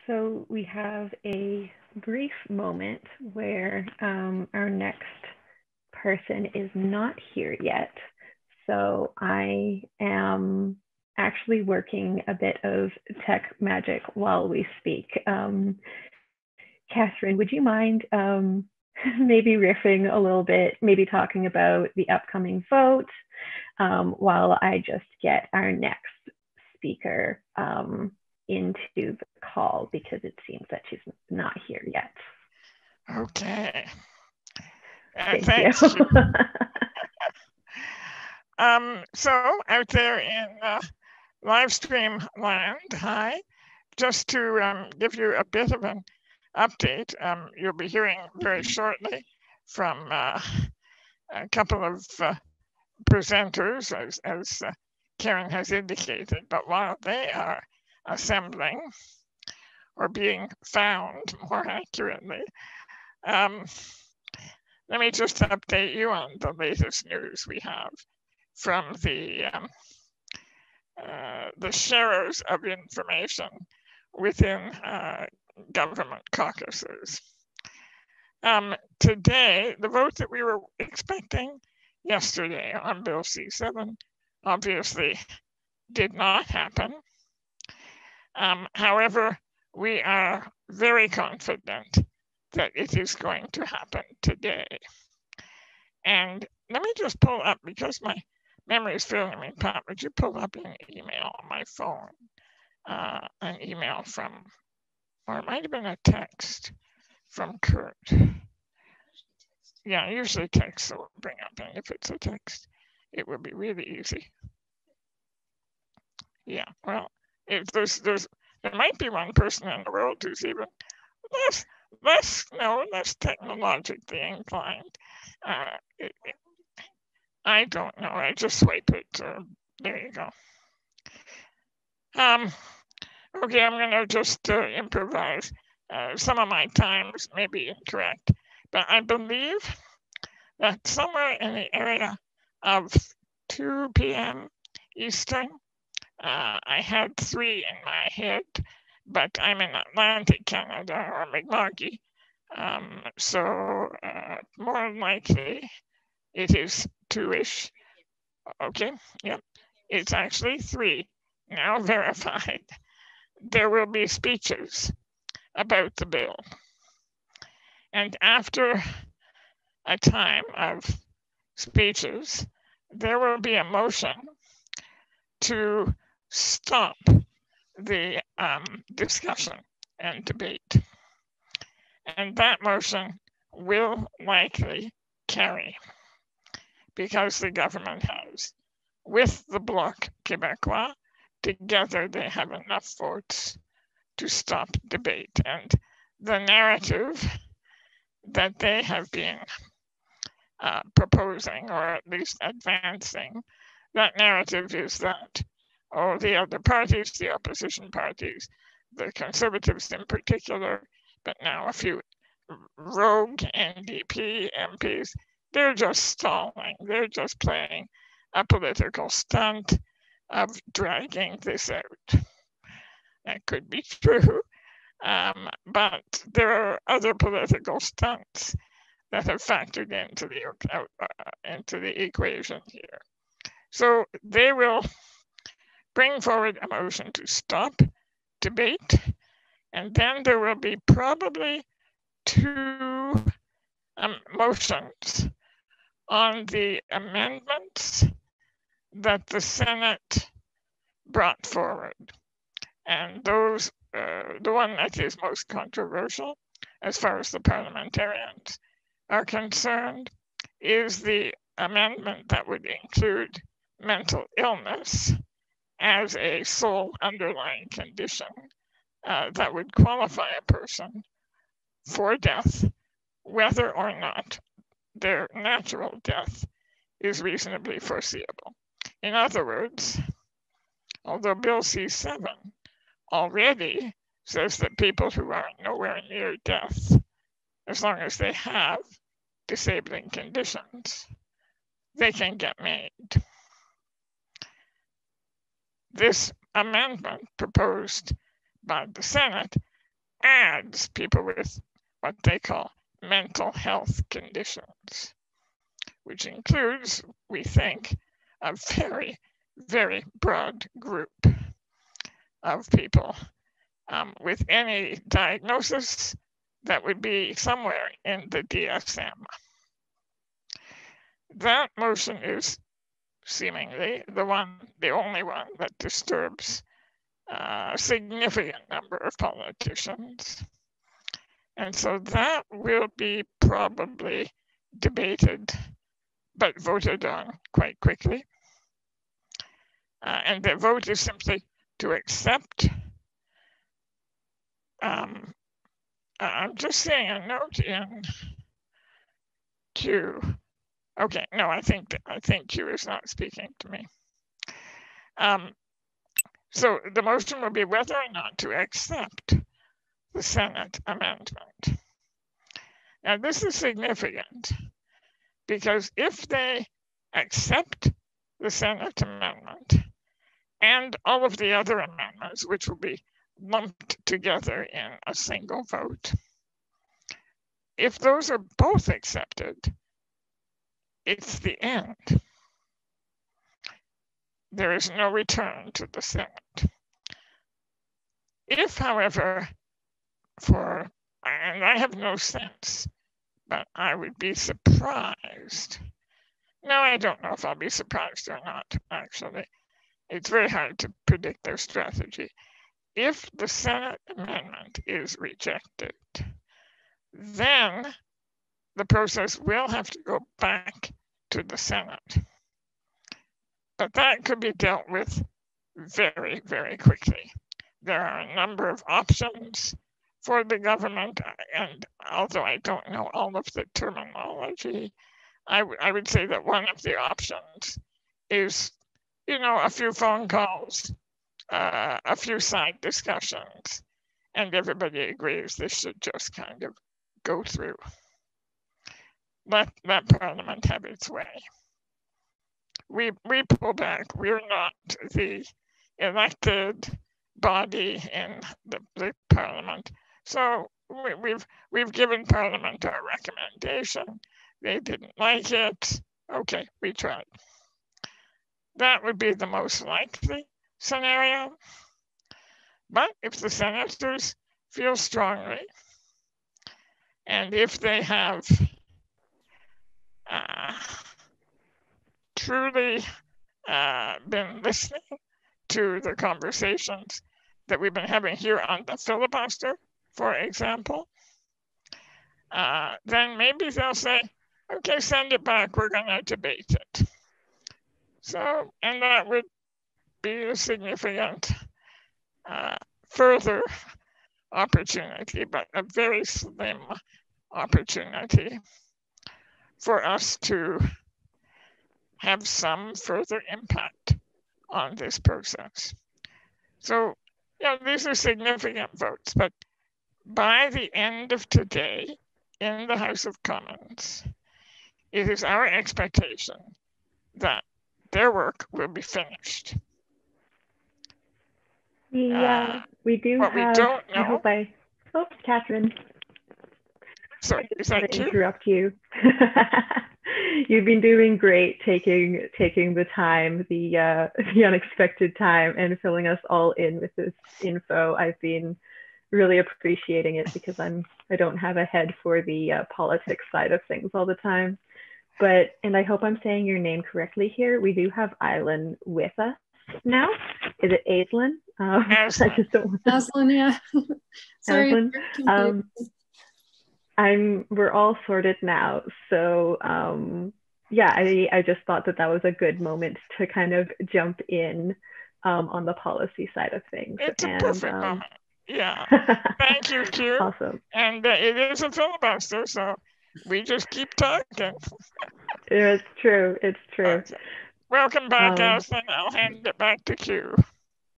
So we have a brief moment where our next person is not here yet. So I am actually working a bit of tech magic while we speak. Catherine, would you mind maybe riffing a little bit, maybe talking about the upcoming vote while I just get our next speaker into the call, because it seems that she's not here yet. Okay. Thank thanks. you. So out there in live stream land, hi. Just to give you a bit of an update, you'll be hearing very shortly from a couple of presenters, as Karen has indicated, but while they are assembling or being found more accurately, let me just update you on the latest news we have from the sharers of information within government caucuses. Today, the vote that we were expecting yesterday on Bill C7 obviously did not happen. However, we are very confident that it is going to happen today. And let me just pull up, because my memory is failing me. Pat, would you pull up an email on my phone? An email from, or it might have been a text from Kurt. Yeah, usually text will bring up, and if it's a text, it will be really easy. Yeah, well, if there might be one person in the world who's even less technologically inclined. I don't know. I just swipe it. There you go. Okay, I'm gonna just improvise. Some of my times may be incorrect, but I believe that somewhere in the area of 2 p.m. Eastern, I had 3 in my head, but I'm in Atlantic Canada, or McMurray, so more likely it is 2-ish. Okay, yep, it's actually 3, now verified. There will be speeches about the bill. And after a time of speeches, there will be a motion to stop the discussion and debate. And that motion will likely carry, because the government has, with the Bloc Québécois, together they have enough votes to stop debate. And the narrative that they have been proposing, or at least advancing, that narrative is that, the other parties, the opposition parties, the Conservatives in particular, but now a few rogue NDP MPs, they're just stalling. They're just playing a political stunt of dragging this out. That could be true, but there are other political stunts that have factored into the equation here. So they will bring forward a motion to stop debate, and then there will be probably 2 motions on the amendments that the Senate brought forward. And those, the one that is most controversial, as far as the parliamentarians are concerned, is the amendment that would include mental illness as a sole underlying condition that would qualify a person for death, whether or not their natural death is reasonably foreseeable. In other words, although Bill C7 already says that people who are nowhere near death, as long as they have disabling conditions, they can get made. This amendment proposed by the Senate adds people with what they call mental health conditions, which includes, we think, a very, very broad group of people with any diagnosis that would be somewhere in the DSM. That motion is seemingly the only one that disturbs a significant number of politicians. And so that will be probably debated, but voted on quite quickly. And the vote is simply to accept. I'm just seeing a note in Q. Okay, no, I think Q is not speaking to me. So the motion will be whether or not to accept the Senate amendment. Now this is significant because if they accept the Senate amendment and all of the other amendments, which will be lumped together in a single vote, if those are both accepted, it's the end. There is no return to the Senate. If, however, and I have no sense, but I would be surprised. No, I don't know if I'll be surprised or not, actually. It's very hard to predict their strategy. If the Senate amendment is rejected, then the process will have to go back to the Senate. But that could be dealt with very, very quickly. There are a number of options for the government, and although I don't know all of the terminology, I would say that one of the options is, a few phone calls, a few side discussions, and everybody agrees this should just kind of go through. Let Parliament have its way. We pull back. We're not the elected body in the Parliament. So we've given Parliament our recommendation. They didn't like it. Okay, we tried. That would be the most likely scenario. But if the senators feel strongly, and if they have truly been listening to the conversations that we've been having here on the filibuster, for example, then maybe they'll say, okay, send it back, we're going to debate it. So, and that would be a significant further opportunity, but a very slim opportunity for us to have some further impact on this process. So, these are significant votes, but by the end of today in the House of Commons, it is our expectation that their work will be finished. Yeah, we do have. We don't know. Oh, Catherine. Sorry, is that you? Interrupt you. You've been doing great, taking the time, the unexpected time, and filling us all in with this info. I've been really appreciating it because I don't have a head for the politics side of things all the time. And I hope I'm saying your name correctly here. We do have Aislinn with us now. Is it Aislinn? I just don't. Aislinn, yeah. Sorry. We're all sorted now. So I just thought that was a good moment to kind of jump in on the policy side of things. It's a perfect moment. Yeah. Thank you, Q. Awesome. And it is a filibuster, so we just keep talking. It's true. It's true. Okay. Welcome back, Aislinn. I'll hand it back to Q.